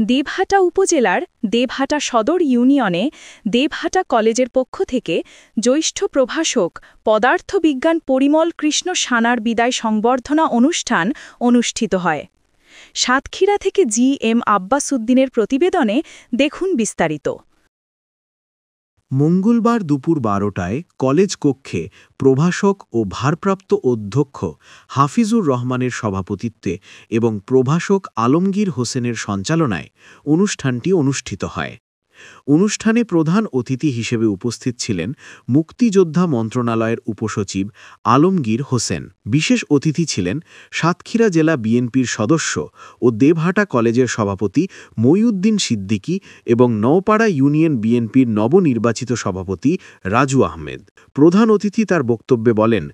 দেবহাটা উপজেলার দেবহাটা সদর ইউনিয়নে দেবহাটা কলেজের পক্ষ থেকে জ্যেষ্ঠ প্রভাষক পদার্থবিজ্ঞান পরিমল কৃষ্ণ সানার বিদায় সংবর্ধনা অনুষ্ঠান অনুষ্ঠিত হয়। সাতক্ষীরা থেকে জি.এম. আব্বাস উদ্দিনের প্রতিবেদনে দেখুন বিস্তারিত। মঙ্গলবার দুপুর 12টায় কলেজ কক্ষে প্রভাষক ও ভারপ্রাপ্ত অধ্যক্ষ হাফিজুর রহমানের সভাপতিত্বে এবং প্রভাষক আলমগীর হোসেনের সঞ্চালনায় অনুষ্ঠানটি অনুষ্ঠিত হয়। অনুষ্ঠানে প্রধান অতিথি হিসেবে উপস্থিত ছিলেন মুক্তিযোদ্ধা মন্ত্রণালয়ের উপসচিব আলমগীর হোসেন। বিশেষ অতিথি ছিলেন সাতক্ষীরা জেলা বিএনপির সদস্য ও দেবহাটা কলেজের সভাপতি মইউদ্দিন সিদ্দিকী এবং নওপাড়া ইউনিয়ন বিএনপির নবনির্বাচিত সভাপতি রাজু আহমেদ। প্রধান অতিথি তার বক্তব্যে বলেন,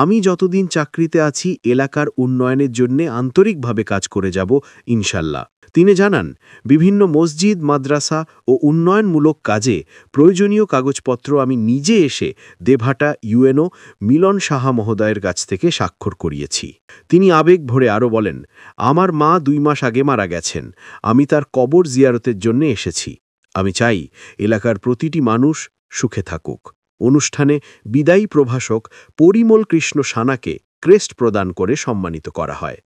আমি যতদিন চাকরিতে আছি এলাকার উন্নয়নের জন্য আন্তরিকভাবে কাজ করে যাব ইনশাল্লাহ। তিনি জানান, বিভিন্ন মসজিদ, মাদ্রাসা ও উন্নয়নমূলক কাজে প্রয়োজনীয় কাগজপত্র আমি নিজে এসে দেবহাটা ইউএনও মিলন সাহা মহোদয়ের কাছ থেকে স্বাক্ষর করিয়েছি। তিনি আবেগ ভরে আরও বলেন, আমার মা 2 মাস আগে মারা গেছেন, আমি তার কবর জিয়ারতের জন্য এসেছি। আমি চাই এলাকার প্রতিটি মানুষ সুখে থাকুক। অনুষ্ঠানে বিদায়ী প্রভাষক পরিমল কৃষ্ণ সানাকে ক্রেস্ট প্রদান করে সম্মানিত করা হয়।